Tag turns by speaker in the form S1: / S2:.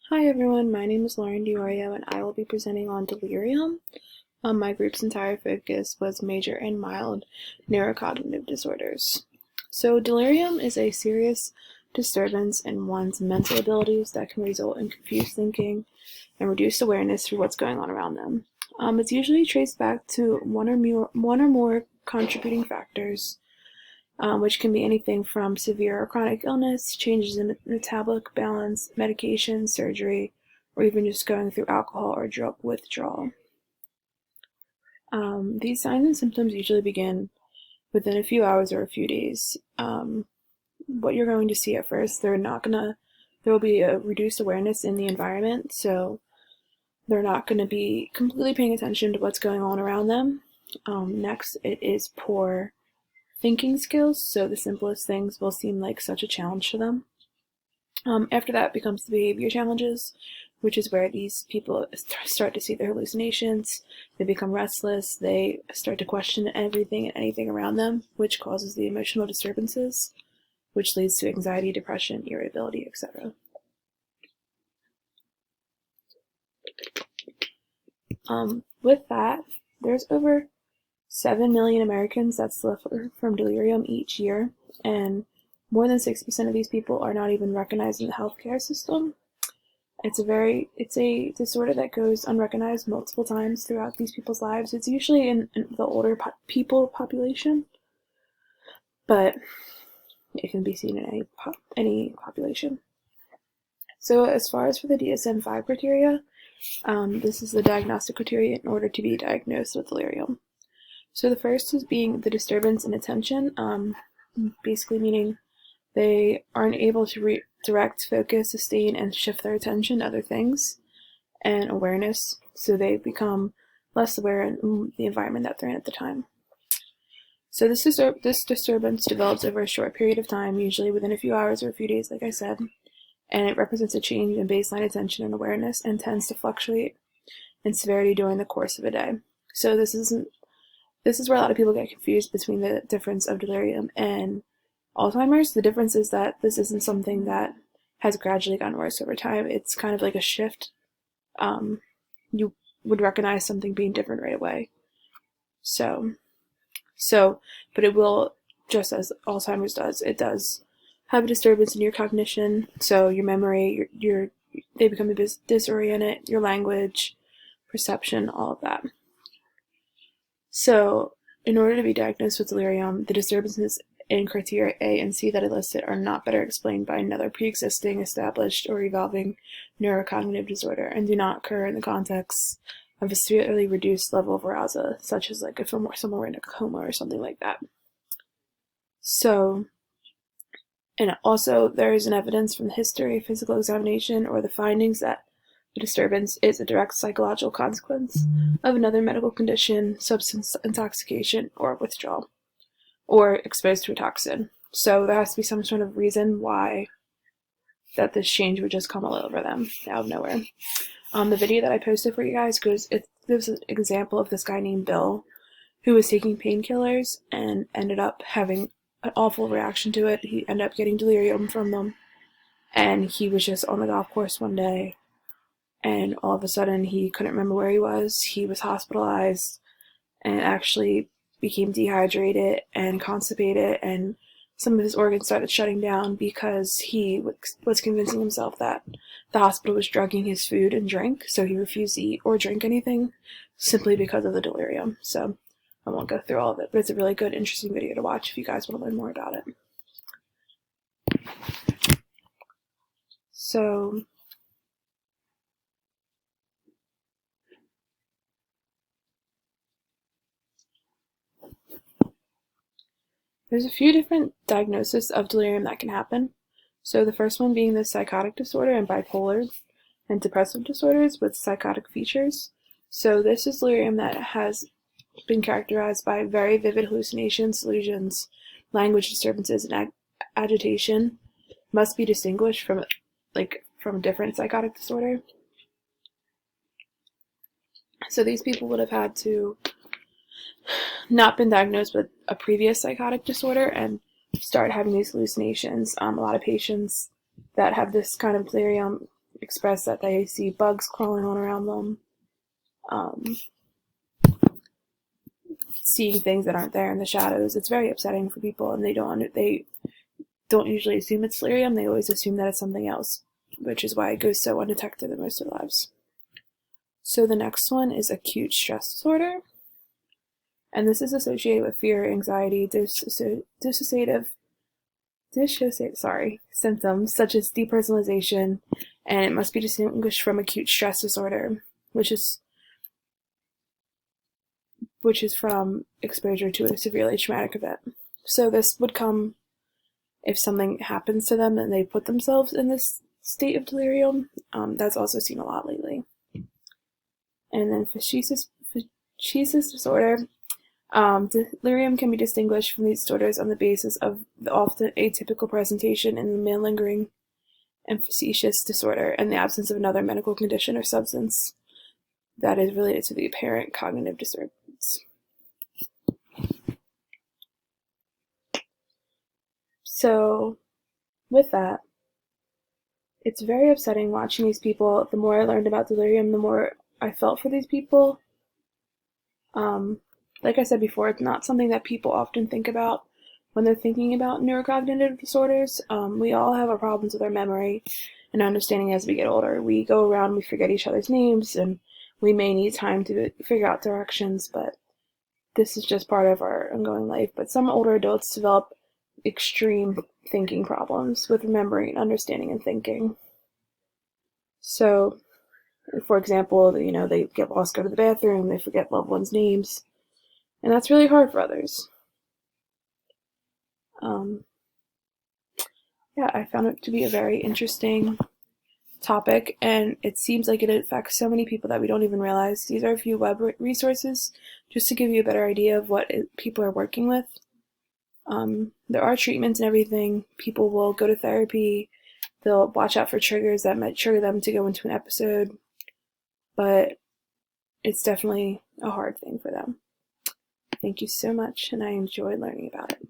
S1: Hi everyone, my name is Lauren Diorio and I will be presenting on delirium. My group's entire focus was major and mild neurocognitive disorders. So delirium is a serious disturbance in one's mental abilities that can result in confused thinking and reduced awareness for what's going on around them. It's usually traced back to one or more contributing factors, which can be anything from severe or chronic illness, changes in metabolic balance, medication, surgery, or even just going through alcohol or drug withdrawal. These signs and symptoms usually begin within a few hours or a few days. What you're going to see at first, there will be a reduced awareness in the environment, so they're not going to be completely paying attention to what's going on around them. Next, it is poor thinking skills, so the simplest things will seem like such a challenge to them. After that becomes the behavior challenges, which is where these people start to see their hallucinations. They become restless, they start to question everything and anything around them, which causes the emotional disturbances, which leads to anxiety, depression, irritability, etc. With that, there's over 7 million Americans that suffer from delirium each year, and more than 60% of these people are not even recognized in the healthcare system. It's a disorder that goes unrecognized multiple times throughout these people's lives. It's usually in the older people population, but it can be seen in any population. So as far as for the DSM-5 criteria, this is the diagnostic criteria in order to be diagnosed with delirium. So the first is being the disturbance in attention, basically meaning they aren't able to direct, focus, sustain, and shift their attention to other things, and awareness, so they become less aware in the environment that they're in at the time. So this disturbance develops over a short period of time, usually within a few hours or a few days, like I said, and it represents a change in baseline attention and awareness and tends to fluctuate in severity during the course of a day. So this is where a lot of people get confused between the difference of delirium and Alzheimer's. The difference is that this isn't something that has gradually gotten worse over time. It's kind of like a shift. You would recognize something being different right away. But it will, just as Alzheimer's does, it does have a disturbance in your cognition. So your memory, they become disoriented, your language, perception, all of that. So in order to be diagnosed with delirium, the disturbances in criteria A and C that I listed are not better explained by another pre-existing, established, or evolving neurocognitive disorder and do not occur in the context of a severely reduced level of arousal, such as like if someone were in a coma or something like that. So, and also there is an evidence from the history, physical examination, or the findings that the disturbance is a direct psychological consequence of another medical condition, substance intoxication, or withdrawal, or exposed to a toxin. So there has to be some sort of reason why that this change would just come all over them out of nowhere. The video that I posted for you guys gives an example of this guy named Bill who was taking painkillers and ended up having an awful reaction to it. He ended up getting delirium from them, and he was just on the golf course one day, and all of a sudden he couldn't remember where he was. He was hospitalized and actually became dehydrated and constipated, and some of his organs started shutting down because he was convincing himself that the hospital was drugging his food and drink, so he refused to eat or drink anything simply because of the delirium. So I won't go through all of it, but it's a really good, interesting video to watch if you guys want to learn more about it. So there's a few different diagnoses of delirium that can happen. So the first one being the psychotic disorder and bipolar and depressive disorders with psychotic features. So this is delirium that has been characterized by very vivid hallucinations, delusions, language disturbances, and agitation. Must be distinguished from a different psychotic disorder. So these people would have had to not been diagnosed with a previous psychotic disorder and start having these hallucinations. A lot of patients that have this kind of delirium express that they see bugs crawling on around them, seeing things that aren't there in the shadows. It's very upsetting for people, and they don't usually assume it's delirium. They always assume that it's something else, which is why it goes so undetected in most of their lives. So the next one is acute stress disorder, and this is associated with fear, anxiety, dissociative symptoms such as depersonalization, and it must be distinguished from acute stress disorder, which is from exposure to a severely traumatic event. So this would come if something happens to them and they put themselves in this state of delirium. That's also seen a lot lately. And then fasciitis disorder. Delirium can be distinguished from these disorders on the basis of the often atypical presentation in the malingering and facetious disorder and the absence of another medical condition or substance that is related to the apparent cognitive disturbance. So, with that, it's very upsetting watching these people. The more I learned about delirium, the more I felt for these people. Like I said before, it's not something that people often think about when they're thinking about neurocognitive disorders. We all have our problems with our memory and understanding as we get older. We go around, we forget each other's names, and we may need time to figure out directions, but this is just part of our ongoing life. But some older adults develop extreme thinking problems with remembering, understanding, and thinking. So, for example, they get lost, go to the bathroom, they forget loved ones' names, and that's really hard for others. I found it to be a very interesting topic, and it seems like it affects so many people that we don't even realize. These are a few web resources just to give you a better idea of what people are working with. There are treatments and everything. People will go to therapy. They'll watch out for triggers that might trigger them to go into an episode, but it's definitely a hard thing for them. Thank you so much, and I enjoyed learning about it.